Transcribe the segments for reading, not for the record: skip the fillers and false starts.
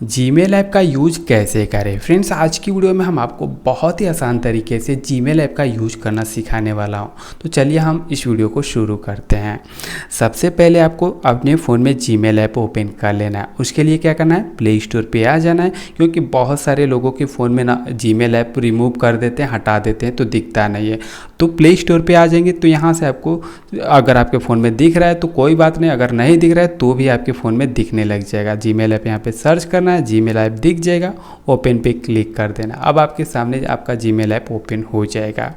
Gmail app का use कैसे करें। फ्रेंड्स, आज की वीडियो में हम आपको बहुत ही आसान तरीके से जीमेल ऐप का यूज करना सिखाने वाला हूं। तो चलिए हम इस वीडियो को शुरू करते हैं। सबसे पहले आपको अपने फ़ोन में जीमेल ऐप ओपन कर लेना है। उसके लिए क्या करना है, प्ले स्टोर पे आ जाना है, क्योंकि बहुत सारे लोगों के फ़ोन में ना जीमेल ऐप रिमूव कर देते हैं, हटा देते हैं तो दिखता नहीं है। तो प्ले स्टोर पे आ जाएंगे तो यहाँ से आपको अगर आपके फ़ोन में दिख रहा है तो कोई बात नहीं, अगर नहीं दिख रहा है तो भी आपके फ़ोन में दिखने लग जाएगा। जीमेल ऐप यहाँ पे सर्च करना है, जीमेल ऐप दिख जाएगा, ओपन पे क्लिक कर देना। अब आपके सामने आपका जीमेल ऐप ओपन हो जाएगा।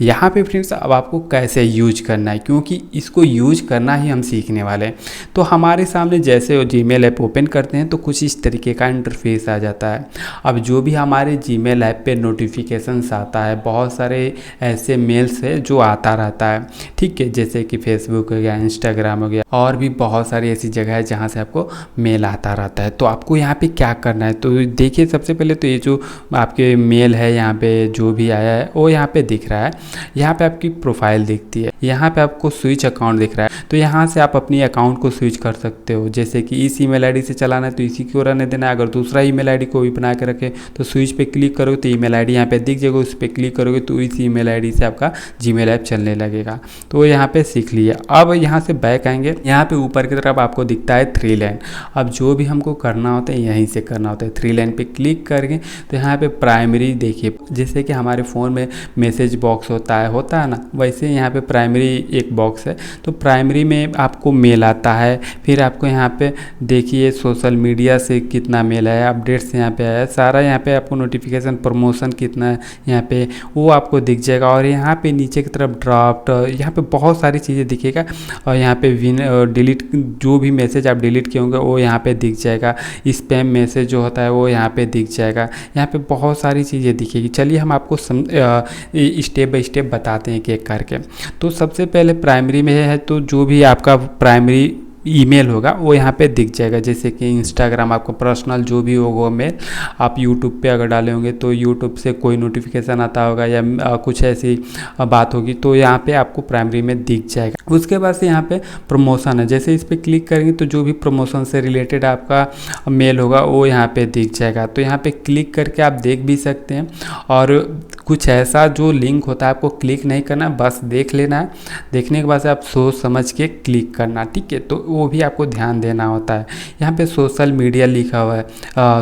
यहाँ पे फ्रेंड्स अब आपको कैसे यूज करना है, क्योंकि इसको यूज करना ही हम सीखने वाले हैं। तो हमारे सामने जैसे जीमेल ऐप ओपन करते हैं तो कुछ इस तरीके का इंटरफेस आ जाता है। अब जो भी हमारे जीमेल ऐप पे नोटिफिकेशंस आता है, बहुत सारे ऐसे मेल्स है जो आता रहता है, ठीक है, जैसे कि फेसबुक हो गया, इंस्टाग्राम हो गया, और भी बहुत सारी ऐसी जगह है जहाँ से आपको मेल आता रहता है। तो आपको यहाँ पे क्या करना है, तो देखिए सबसे पहले तो ये जो आपके मेल है यहाँ पे जो भी आया है वो यहाँ पे दिख रहा है। यहाँ पे आपकी प्रोफाइल दिखती है, यहाँ पे आपको स्विच अकाउंट दिख रहा है। तो यहाँ से आप अपनी अकाउंट को स्विच कर सकते हो, जैसे कि इस ईमेल आईडी से चलाना है तो इसी को रहने देना है। अगर दूसरा ईमेल आईडी को भी बना के रखे तो स्विच पे क्लिक करोगे तो ईमेल आईडी यहाँ पे दिख जाएगा, उस पर क्लिक करोगे तो इस ईमेल आईडी से आपका जीमेल ऐप चलने लगेगा। तो यहाँ पे सीख लिया। अब यहाँ से बैक आएंगे, यहाँ पे ऊपर की तरफ आपको दिखता है 3 लाइन। अब जो भी हमको करना होता है यहीं से करना होता है। 3 लाइन पे क्लिक करके तो यहाँ पे प्राइमरी देखिए, जैसे कि हमारे फ़ोन में मैसेज बॉक्स होता है ना, वैसे यहाँ पे प्राइमरी एक बॉक्स है। तो प्राइमरी में आपको मेल आता है, फिर आपको यहाँ पे देखिए सोशल मीडिया से कितना मेल आया, अपडेट्स यहाँ पे आया, सारा यहाँ पे आपको नोटिफिकेशन प्रमोशन कितना है यहाँ पे वो आपको दिख जाएगा। और यहाँ पे नीचे की तरफ ड्राफ्ट, यहाँ पे बहुत सारी चीज़ें दिखेगा। और यहाँ पे डिलीट, जो भी मैसेज आप डिलीट किए होंगे वो यहाँ पे दिख जाएगा। स्पैम मैसेज जो होता है वो यहाँ पे दिख जाएगा। यहाँ पे बहुत सारी चीज़ें दिखेगी। चलिए हम आपको स्टेप बाय स्टेप बताते हैं एक-एक करके। तो सबसे पहले प्राइमरी में है, तो जो भी आपका प्राइमरी ईमेल होगा वो यहाँ पे दिख जाएगा। जैसे कि इंस्टाग्राम आपको पर्सनल जो भी होगा मेल, आप यूट्यूब पे अगर डाले होंगे तो यूट्यूब से कोई नोटिफिकेशन आता होगा या कुछ ऐसी बात होगी तो यहाँ पे आपको प्राइमरी में दिख जाएगा। उसके बाद से यहाँ पे प्रमोशन है, जैसे इस पर क्लिक करेंगे तो जो भी प्रमोशन से रिलेटेड आपका मेल होगा वो यहाँ पे दिख जाएगा। तो यहाँ पे क्लिक करके आप देख भी सकते हैं। और कुछ ऐसा जो लिंक होता है आपको क्लिक नहीं करना, बस देख लेना है। देखने के बाद से आप सोच समझ के क्लिक करना, ठीक है। तो वो भी आपको ध्यान देना होता है। यहाँ पे सोशल मीडिया लिखा हुआ है,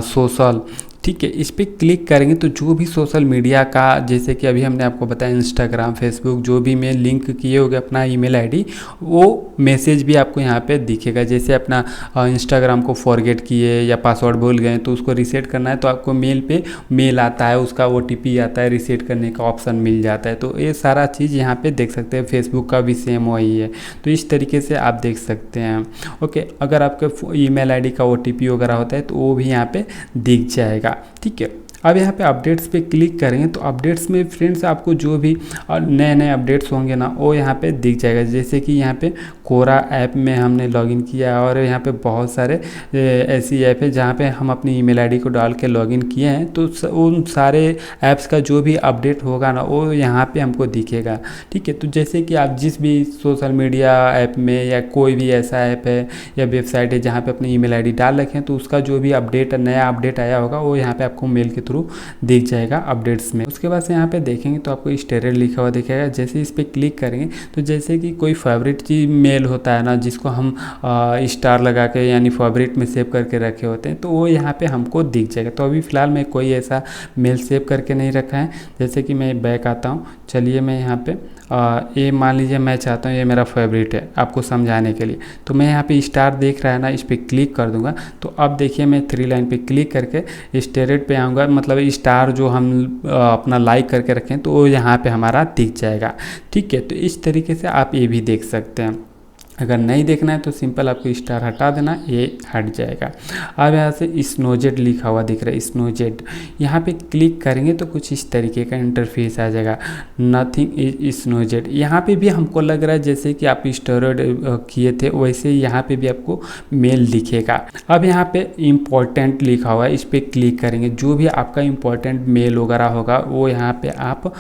सोशल, ठीक है। इस पर क्लिक करेंगे तो जो भी सोशल मीडिया का, जैसे कि अभी हमने आपको बताया इंस्टाग्राम, फेसबुक, जो भी मैं लिंक किए होगे अपना ईमेल आईडी, वो मैसेज भी आपको यहाँ पे दिखेगा। जैसे अपना इंस्टाग्राम को फॉरगेट किए या पासवर्ड भूल गए तो उसको रीसेट करना है तो आपको मेल पे मेल आता है, उसका OTP आता है, रीसेट करने का ऑप्शन मिल जाता है। तो ये सारा चीज़ यहाँ पर देख सकते हैं। फेसबुक का भी सेम वही है, तो इस तरीके से आप देख सकते हैं। ओके, अगर आपके ईमेल आईडी का OTP वगैरह होता है तो वो भी यहाँ पे दिख जाएगा, ठीक है। अब यहाँ पे अपडेट्स पे क्लिक करेंगे तो अपडेट्स में फ्रेंड्स आपको जो भी नए नए अपडेट्स होंगे ना वो यहाँ पे दिख जाएगा। जैसे कि यहाँ पे कोरा ऐप में हमने लॉगिन किया है और यहाँ पे बहुत सारे ऐसी ऐप है जहाँ पे हम अपनी ईमेल आईडी को डाल के लॉगिन किए हैं। तो उन सारे ऐप्स का जो भी अपडेट होगा ना वो यहाँ पे हमको दिखेगा, ठीक है। तो जैसे कि आप जिस भी सोशल मीडिया ऐप में या कोई भी ऐसा ऐप है या वेबसाइट है जहाँ पे अपनी ईमेल आईडी डाल रखें तो उसका जो भी अपडेट, नया अपडेट आया होगा वो यहाँ पे आपको मेल के थ्रू दिख जाएगा अपडेट्स में। उसके बाद से यहाँ पे देखेंगे तो आपको स्टेटस लिखा हुआ दिखेगा। जैसे इस पर क्लिक करेंगे तो जैसे कि कोई फेवरेट चीज मेल होता है ना, जिसको हम स्टार लगा के यानी फेवरेट में सेव करके रखे होते हैं, तो वो यहाँ पे हमको दिख जाएगा। तो अभी फ़िलहाल मैं कोई ऐसा मेल सेव करके नहीं रखा है। जैसे कि मैं बैक आता हूँ, चलिए मैं यहाँ पे ये मान लीजिए मैं चाहता हूँ ये मेरा फेवरेट है, आपको समझाने के लिए। तो मैं यहाँ पे स्टार देख रहा है ना, इस पर क्लिक कर दूंगा। तो अब देखिए मैं 3 लाइन पे क्लिक करके स्टेटस पे आऊँगा, मतलब स्टार जो हम अपना लाइक करके रखें तो वो यहाँ पे हमारा दिख जाएगा, ठीक है। तो इस तरीके से आप ये भी देख सकते हैं। अगर नहीं देखना है तो सिंपल आपको स्टार हटा देना, ये हट जाएगा। अब यहाँ से स्नोजेड लिखा हुआ दिख रहा है, स्नोजेड, यहाँ पे क्लिक करेंगे तो कुछ इस तरीके का इंटरफेस आ जाएगा। नथिंग इज स्नोजेड, यहाँ पे भी हमको लग रहा है जैसे कि आप स्टोरेड किए थे वैसे ही यहाँ पे भी आपको मेल दिखेगा। अब यहाँ पे इम्पोर्टेंट लिखा हुआ है, इस पर क्लिक करेंगे। जो भी आपका इम्पोर्टेंट मेल वगैरह होगा वो यहाँ पे आप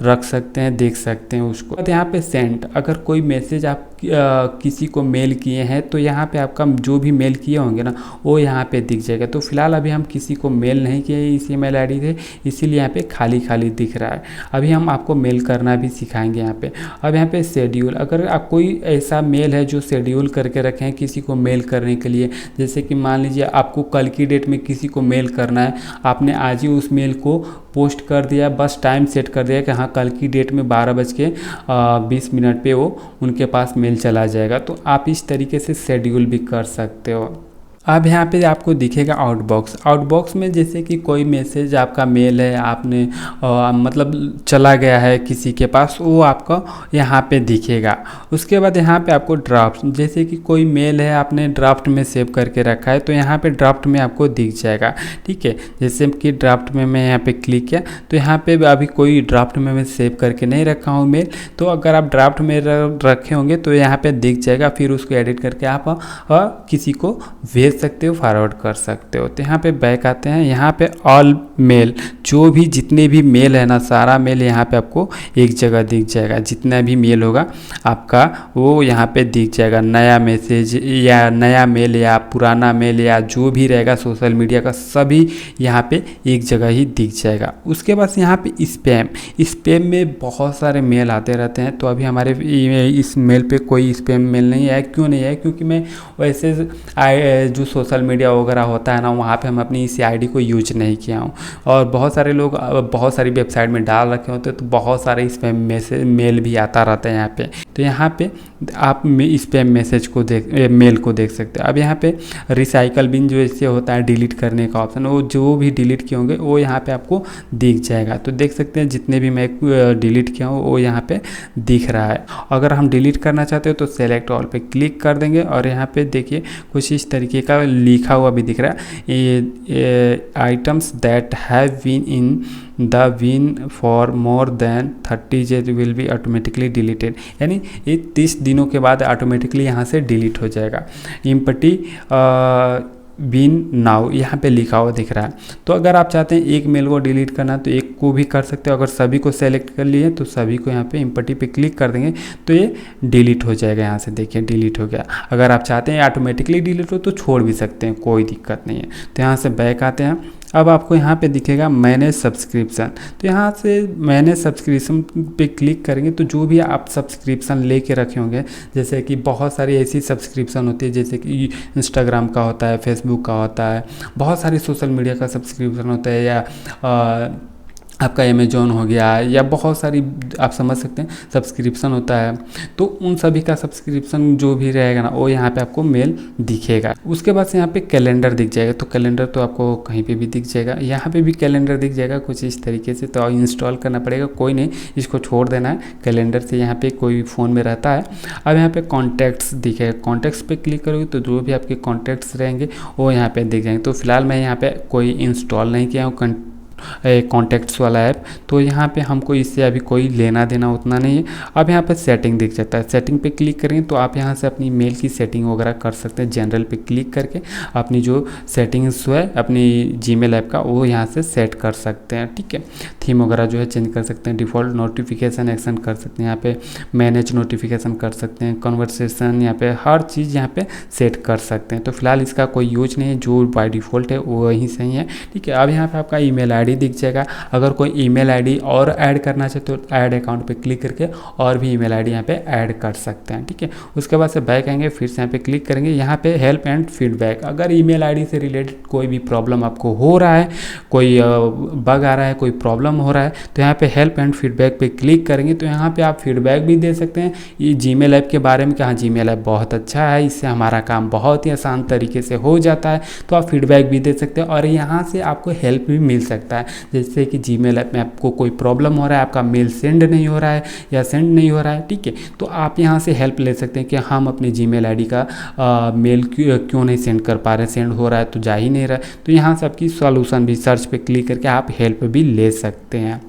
रख सकते हैं, देख सकते हैं उसको। यहाँ पे सेंड, अगर कोई मैसेज आप किसी को मेल किए हैं तो यहाँ पे आपका जो भी मेल किए होंगे ना वो यहाँ पे दिख जाएगा। तो फिलहाल अभी हम किसी को मेल नहीं किए इस ईमेल आईडी से, इसीलिए यहाँ पे खाली खाली दिख रहा है। अभी हम आपको मेल करना भी सिखाएंगे यहाँ पे। अब यहाँ पे शेड्यूल, अगर आप कोई ऐसा मेल है जो शेड्यूल करके रखे हैं किसी को मेल करने के लिए, जैसे कि मान लीजिए आपको कल की डेट में किसी को मेल करना है, आपने आज ही उस मेल को पोस्ट कर दिया, बस टाइम सेट कर दिया कि हाँ कल की डेट में 12:20 पे वो उनके पास मेल चला जाएगा। तो आप इस तरीके से शेड्यूल भी कर सकते हो। अब यहाँ पे आपको दिखेगा आउटबॉक्स। आउटबॉक्स में जैसे कि कोई मैसेज आपका मेल है, आपने मतलब चला गया है किसी के पास, वो आपको यहाँ पे दिखेगा। उसके बाद यहाँ पे आपको ड्राफ्ट, जैसे कि कोई मेल है आपने ड्राफ्ट में सेव करके रखा है तो यहाँ पे ड्राफ्ट में आपको दिख जाएगा। ठीक है, जैसे कि ड्राफ्ट में मैं यहाँ पे क्लिक किया तो यहाँ पे अभी कोई ड्राफ्ट में मैं सेव करके नहीं रखा हूँ मेल, तो अगर आप ड्राफ्ट में रखे होंगे तो यहाँ पे दिख जाएगा। फिर उसको एडिट करके आप किसी को भेज सकते हो, फॉरवर्ड कर सकते हो। तो यहाँ पे बैक आते हैं, यहाँ पे ऑल मेल, जो भी जितने भी मेल है ना सारा मेल यहाँ पे आपको एक जगह दिख जाएगा। जितना भी मेल होगा आपका वो यहाँ पे दिख जाएगा। नया मैसेज या नया मेल या पुराना मेल या जो भी रहेगा सोशल मीडिया का, सभी यहाँ पे एक जगह ही दिख जाएगा। उसके बाद यहाँ पे स्पैम, स्पैम में बहुत सारे मेल आते रहते हैं। तो अभी हमारे इस मेल पे कोई स्पैम मेल नहीं है। क्यों नहीं है? क्योंकि मैं वैसे जो सोशल मीडिया वगैरह होता है ना वहाँ पे हम अपनी इसी आईडी को यूज नहीं किया हूँ। और बहुत सारे लोग बहुत सारी वेबसाइट में डाल रखे होते हैं तो बहुत सारे स्पैम मैसेज मेल भी आता रहता है यहाँ पे। तो यहाँ पे आप स्पैम मैसेज को मेल को देख सकते हैं। अब यहाँ पे रिसाइकल बिन जो इससे होता है डिलीट करने का ऑप्शन, वो जो भी डिलीट किए होंगे वो यहाँ पे आपको दिख जाएगा। तो देख सकते हैं जितने भी मैं डिलीट किया हूँ वो यहाँ पे दिख रहा है। अगर हम डिलीट करना चाहते हो तो सेलेक्ट ऑल पे क्लिक कर देंगे और यहाँ पे देखिए कुछ इस तरीके का लिखा हुआ भी दिख रहा है, items that have been in the bin for more than 30 days will be automatically deleted. यानी ये 30 दिनों के बाद ऑटोमेटिकली यहाँ से डिलीट हो जाएगा। इम्पटी बिन नाउ यहाँ पे लिखा हुआ दिख रहा है। तो अगर आप चाहते हैं एक मेल को डिलीट करना तो एक को भी कर सकते हो। अगर सभी को सेलेक्ट कर लिए तो सभी को यहाँ पे इम्पटी पे क्लिक कर देंगे तो ये डिलीट हो जाएगा। यहाँ से देखिए डिलीट हो गया। अगर आप चाहते हैं ऑटोमेटिकली डिलीट हो तो छोड़ भी सकते हैं, कोई दिक्कत नहीं है। तो यहाँ से बैक आते हैं। अब आपको यहाँ पे दिखेगा मैनेज सब्सक्रिप्शन। तो यहाँ से मैनेज सब्सक्रिप्शन पे क्लिक करेंगे तो जो भी आप सब्सक्रिप्शन लेके रखे होंगे, जैसे कि बहुत सारी ऐसी सब्सक्रिप्शन होती है जैसे कि इंस्टाग्राम का होता है, फेसबुक का होता है, बहुत सारी सोशल मीडिया का सब्सक्रिप्शन होता है, या आपका अमेजोन हो गया, या बहुत सारी आप समझ सकते हैं सब्सक्रिप्शन होता है। तो उन सभी का सब्सक्रिप्शन जो भी रहेगा ना वो यहाँ पे आपको मेल दिखेगा। उसके बाद से यहाँ पे कैलेंडर दिख जाएगा। तो कैलेंडर तो आपको कहीं पे भी दिख जाएगा, यहाँ पे भी कैलेंडर दिख जाएगा कुछ इस तरीके से। तो इंस्टॉल करना पड़ेगा, कोई नहीं, इसको छोड़ देना है। कैलेंडर से यहाँ पे कोई फ़ोन में रहता है। अब यहाँ पे कॉन्टैक्ट्स दिखेगा, कॉन्टैक्ट्स पे क्लिक करोगे तो जो भी आपके कॉन्टैक्ट्स रहेंगे वो यहाँ पे दिख जाएंगे। तो फिलहाल मैं यहाँ पे कोई इंस्टॉल नहीं किया हूँ कॉन्टैक्ट्स वाला ऐप, तो यहाँ पे हमको इससे अभी कोई लेना देना उतना नहीं है। अब यहाँ पे सेटिंग दिख जाता है, सेटिंग पे क्लिक करेंगे तो आप यहाँ से अपनी मेल की सेटिंग वगैरह कर सकते हैं। जनरल पे क्लिक करके अपनी जो सेटिंग्स है अपनी जीमेल ऐप का वो यहाँ से सेट कर सकते हैं। ठीक है, थीम वगैरह जो है चेंज कर सकते हैं, डिफ़ॉल्ट नोटिफिकेशन एक्शन कर सकते हैं, यहाँ पे मैनेज नोटिफिकेशन कर सकते हैं, कन्वर्सेशन यहाँ पे हर चीज़ यहाँ पे सेट कर सकते हैं। तो फिलहाल इसका कोई यूज नहीं है, जो बाय डिफ़ॉल्ट है वो वहीं सही है। ठीक है, अब यहाँ पे आपका ईमेल आईडी दिख जाएगा। अगर कोई ईमेल आईडी और ऐड करना चाहते तो ऐड अकाउंट पे क्लिक करके और भी ईमेल आईडी यहाँ पे ऐड कर सकते हैं। ठीक है, उसके बाद से बैक आएंगे, फिर से यहाँ पे क्लिक करेंगे, यहाँ पे हेल्प एंड फीडबैक। अगर ईमेल आईडी से रिलेटेड कोई भी प्रॉब्लम आपको हो रहा है, कोई बग आ रहा है, कोई प्रॉब्लम हो रहा है, तो यहाँ पे हेल्प एंड फीडबैक पे क्लिक करेंगे तो यहाँ पे आप फीडबैक भी दे सकते हैं ये जीमेल ऐप के बारे में कि हाँ जीमेल ऐप बहुत अच्छा है, इससे हमारा काम बहुत ही आसान तरीके से हो जाता है। तो आप फीडबैक भी दे सकते हैं और यहाँ से आपको हेल्प भी मिल सकता है। जैसे कि जीमेल ऐप में आपको कोई प्रॉब्लम हो रहा है, आपका मेल सेंड नहीं हो रहा है या सेंड नहीं हो रहा है, ठीक है, तो आप यहाँ से हेल्प ले सकते हैं कि हम अपने जीमेल आईडी का मेल क्यों नहीं सेंड कर पा रहे, सेंड हो रहा है तो जा ही नहीं रहा है। तो यहाँ से आपकी सॉल्यूशन भी सर्च पे क्लिक करके आप हेल्प भी ले सकते हैं।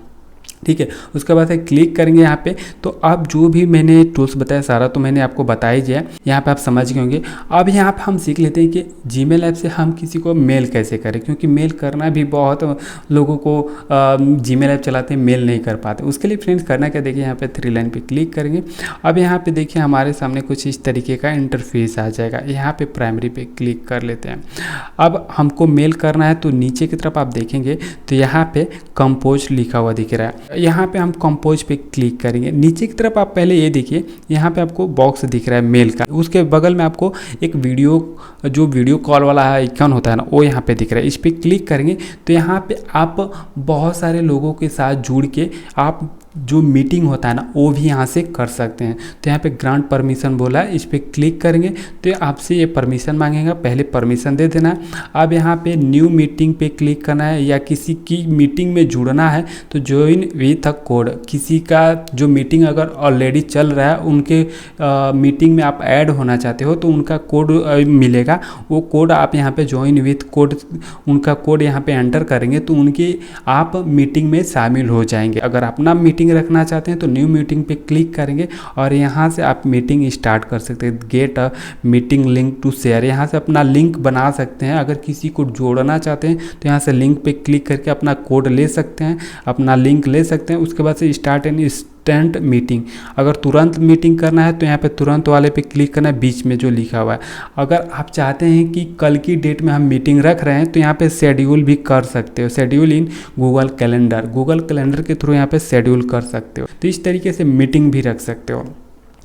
ठीक है। उसके बाद क्लिक करेंगे यहाँ पे, तो अब जो भी मैंने टूल्स बताया सारा तो मैंने आपको बता ही दिया, यहाँ पे आप समझ गए होंगे। अब यहाँ पे हम सीख लेते हैं कि जीमेल ऐप से हम किसी को मेल कैसे करें, क्योंकि मेल करना भी बहुत लोगों को जीमेल ऐप चलाते हैं मेल नहीं कर पाते। उसके लिए फ्रेंड्स करना क्या, देखिए यहाँ पे 3 लाइन पे क्लिक करेंगे। अब यहाँ पे देखिए हमारे सामने कुछ इस तरीके का इंटरफेस आ जाएगा। यहाँ पे प्राइमरी पे क्लिक कर लेते हैं। अब हमको मेल करना है तो नीचे की तरफ आप देखेंगे तो यहाँ पे कंपोज लिखा हुआ दिख रहा है। यहाँ पे हम कंपोज पे क्लिक करेंगे। नीचे की तरफ आप पहले ये देखिए, यहाँ पे आपको बॉक्स दिख रहा है मेल का, उसके बगल में आपको एक वीडियो कॉल वाला आइकन होता है ना, वो यहाँ पे दिख रहा है। इस पर क्लिक करेंगे तो यहाँ पे आप बहुत सारे लोगों के साथ जुड़ के आप जो मीटिंग होता है ना वो भी यहाँ से कर सकते हैं। तो यहाँ पे ग्रांट परमिशन बोला है, इस पर क्लिक करेंगे तो आपसे ये परमिशन मांगेगा, पहले परमिशन दे देना है। अब यहाँ पे न्यू मीटिंग पे क्लिक करना है, या किसी की मीटिंग में जुड़ना है तो ज्वाइन विथ अ कोड, किसी का जो मीटिंग अगर ऑलरेडी चल रहा है उनके मीटिंग में आप ऐड होना चाहते हो तो उनका कोड मिलेगा, वो कोड आप यहाँ पे ज्वाइन विथ कोड, उनका कोड यहाँ पे एंटर करेंगे तो उनकी आप मीटिंग में शामिल हो जाएंगे। अगर अपना मीटिंग रखना चाहते हैं तो न्यू मीटिंग पे क्लिक करेंगे और यहाँ से आप मीटिंग स्टार्ट कर सकते हैं। Get a meeting link to share, यहाँ से अपना लिंक बना सकते हैं। अगर किसी को जोड़ना चाहते हैं तो यहाँ से लिंक पे क्लिक करके अपना कोड ले सकते हैं, अपना लिंक ले सकते हैं। उसके बाद से स्टार्ट एन इंस्टेंट मीटिंग, अगर तुरंत मीटिंग करना है तो यहाँ पे तुरंत वाले पे क्लिक करना है, बीच में जो लिखा हुआ है। अगर आप चाहते हैं कि कल की डेट में हम मीटिंग रख रहे हैं तो यहाँ पे शेड्यूल भी कर सकते हो, शेड्यूल इन गूगल कैलेंडर के थ्रू यहाँ पे शेड्यूल कर सकते हो। तो इस तरीके से मीटिंग भी रख सकते हो।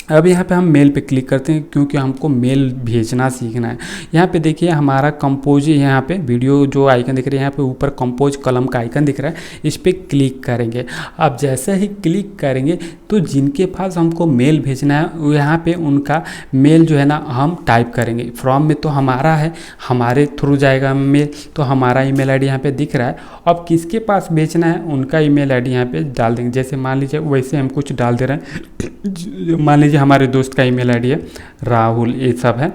अब यहाँ पे हम मेल पे क्लिक करते हैं क्योंकि हमको मेल भेजना सीखना है। यहाँ पे देखिए हमारा कंपोज, यहाँ पे वीडियो जो आइकन दिख रहा है यहाँ पे ऊपर कंपोज कलम का आइकन दिख रहा है, इस पर क्लिक करेंगे। अब जैसे ही क्लिक करेंगे तो जिनके पास हमको मेल भेजना है यहाँ पे उनका मेल जो है ना हम टाइप करेंगे। फ्रॉम में तो हमारा है, हमारे थ्रू जाएगा मेल, तो हमारा ईमेल आईडी यहाँ पे दिख रहा है। अब किसके पास भेजना है उनका ईमेल आईडी यहाँ पे डाल देंगे। जैसे मान लीजिए वैसे हम कुछ डाल दे रहे हैं, मान लीजिए हमारे दोस्त का ईमेल आईडी है राहुल, ये सब है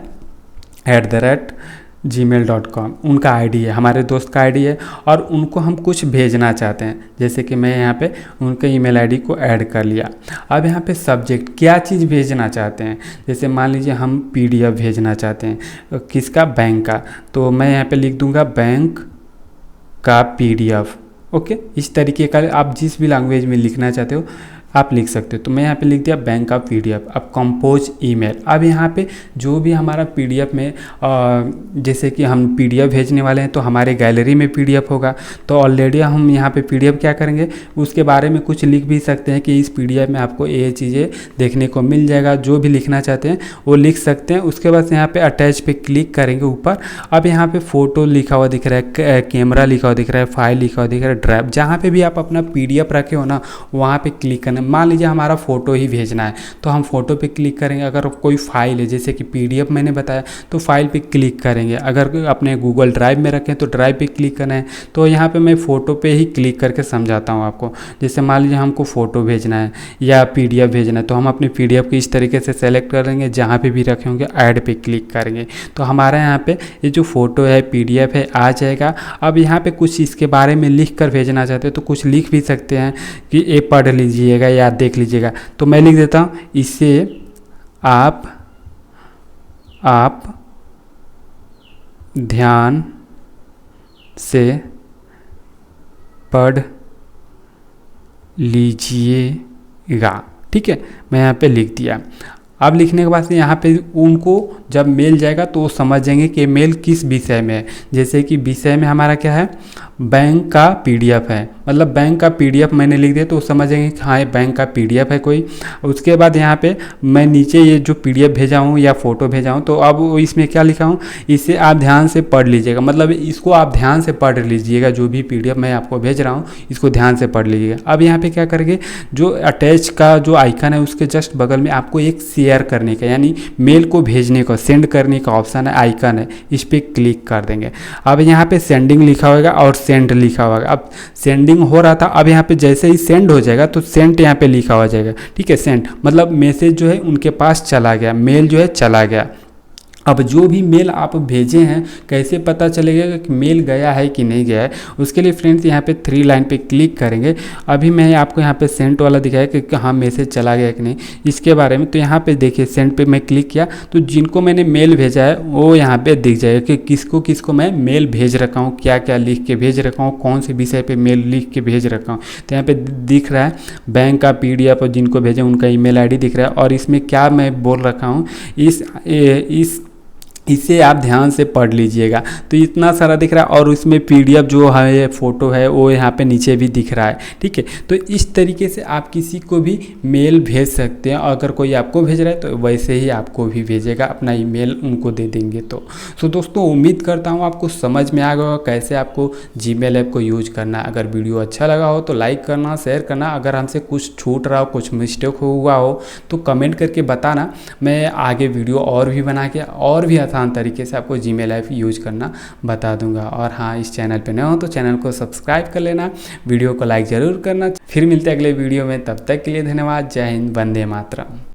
@gmail.com, उनका आईडी है, हमारे दोस्त का आईडी है और उनको हम कुछ भेजना चाहते हैं। जैसे कि मैं यहाँ पे उनके ईमेल आईडी को ऐड कर लिया। अब यहाँ पे सब्जेक्ट क्या चीज़ भेजना चाहते हैं, जैसे मान लीजिए हम PDF भेजना चाहते हैं, किसका, बैंक का, तो मैं यहाँ पे लिख दूँगा बैंक का PDF। ओके, इस तरीके का आप जिस भी लैंग्वेज में लिखना चाहते हो आप लिख सकते हो। तो मैं यहाँ पे लिख दिया बैंक का PDF। अब कंपोज ईमेल, अब यहाँ पे जो भी हमारा PDF में जैसे कि हम PDF भेजने वाले हैं तो हमारे गैलरी में PDF होगा, तो ऑलरेडी हम यहाँ पे PDF क्या करेंगे उसके बारे में कुछ लिख भी सकते हैं कि इस PDF में आपको ये चीज़ें देखने को मिल जाएगा। जो भी लिखना चाहते हैं वो लिख सकते हैं। उसके बाद यहाँ पे अटैच पे क्लिक करेंगे ऊपर। अब यहाँ पे फ़ोटो लिखा हुआ दिख रहा है, कैमरा लिखा हुआ दिख रहा है, फाइल लिखा हुआ दिख रहा है, ड्राइव, जहाँ पे भी आप अपना PDF रखे हो ना वहाँ पे क्लिक करना। मान लीजिए हमारा फ़ोटो ही भेजना है तो हम फ़ोटो पे क्लिक करेंगे। अगर कोई फाइल है जैसे कि PDF मैंने बताया तो फाइल पे क्लिक करेंगे। अगर अपने गूगल ड्राइव में रखें तो ड्राइव पे क्लिक करना है। तो यहाँ पे मैं फ़ोटो पे ही क्लिक करके समझाता हूँ आपको। जैसे मान लीजिए हमको फ़ोटो भेजना है या PDF भेजना है तो हम अपने PDF को इस तरीके से सेलेक्ट करेंगे, जहाँ पर भी रखे होंगे ऐड पे क्लिक करेंगे तो हमारे यहाँ पर ये जो फ़ोटो है PDF है आ जाएगा। अब यहाँ पर कुछ इसके बारे में लिख कर भेजना चाहते हैं तो कुछ लिख भी सकते हैं कि ये पढ़ लीजिएगा या देख लीजिएगा। तो मैं लिख देता हूँ इसे आप ध्यान से पढ़ लीजिएगा। ठीक है, मैं यहाँ पे लिख दिया। अब लिखने के बाद से यहाँ पे उनको जब मेल जाएगा तो वो समझ जाएंगे कि मेल किस विषय में है। जैसे कि विषय में हमारा क्या है, बैंक का PDF है, मतलब बैंक का PDF मैंने लिख दिया तो वो समझ जाएंगे कि हाँ ये बैंक का PDF है कोई। उसके बाद यहाँ पे मैं नीचे ये जो PDF भेजा हूँ या फ़ोटो भेजा हूँ तो अब इसमें क्या लिखा हूँ, इसे आप ध्यान से पढ़ लीजिएगा, मतलब इसको आप ध्यान से पढ़ लीजिएगा। जो भी PDF मैं आपको भेज रहा हूँ इसको ध्यान से पढ़ लीजिएगा। अब यहाँ पे क्या करेंगे, जो अटैच का जो आइकन है उसके जस्ट बगल में आपको एक शेयर करने का यानी मेल को भेजने का, सेंड करने का ऑप्शन है, आइकन है, इस पर क्लिक कर देंगे। अब यहाँ पे सेंडिंग लिखा होगा और सेंड लिखा होगा। अब सेंडिंग हो रहा था, अब यहाँ पे जैसे ही सेंड हो जाएगा तो सेंड यहाँ पे लिखा हो जाएगा। ठीक है, सेंड मतलब मैसेज जो है उनके पास चला गया, मेल जो है चला गया। अब जो भी मेल आप भेजे हैं कैसे पता चलेगा कि मेल गया है कि नहीं गया है, उसके लिए फ्रेंड्स यहाँ पे 3 लाइन पे क्लिक करेंगे। अभी मैं आपको यहाँ पे सेंड वाला दिखाया कि हाँ मैसेज चला गया कि नहीं इसके बारे में। तो यहाँ पे देखिए सेंड पे मैं क्लिक किया तो जिनको मैंने मेल भेजा है वो यहाँ पे दिख जाएगा कि किसको किसको मैं मेल भेज रखा हूँ, क्या क्या लिख के भेज रखा हूँ, कौन से विषय पर मेल लिख के भेज रखा हूँ। तो यहाँ पर दिख रहा है बैंक का PDF और जिनको भेजे उनका email ID दिख रहा है। और इसमें क्या मैं बोल रखा हूँ इसे आप ध्यान से पढ़ लीजिएगा। तो इतना सारा दिख रहा है और उसमें PDF जो है फ़ोटो है वो यहाँ पे नीचे भी दिख रहा है। ठीक है, तो इस तरीके से आप किसी को भी मेल भेज सकते हैं। अगर कोई आपको भेज रहा है तो वैसे ही आपको भी भेजेगा, अपना ईमेल उनको दे देंगे। तो दोस्तों उम्मीद करता हूँ आपको समझ में आ गया होगा कैसे आपको जीमेल ऐप को यूज करना है। अगर वीडियो अच्छा लगा हो तो लाइक करना, शेयर करना। अगर हमसे कुछ छूट रहा हो, कुछ मिस्टेक हुआ हो तो कमेंट करके बताना। मैं आगे वीडियो और भी बना के और भी आसान तरीके से आपको जीमेल ऐप यूज करना बता दूंगा। और हाँ, इस चैनल पे नए हो तो चैनल को सब्सक्राइब कर लेना, वीडियो को लाइक ज़रूर करना। फिर मिलते हैं अगले वीडियो में, तब तक के लिए धन्यवाद। जय हिंद, वंदे मातरम।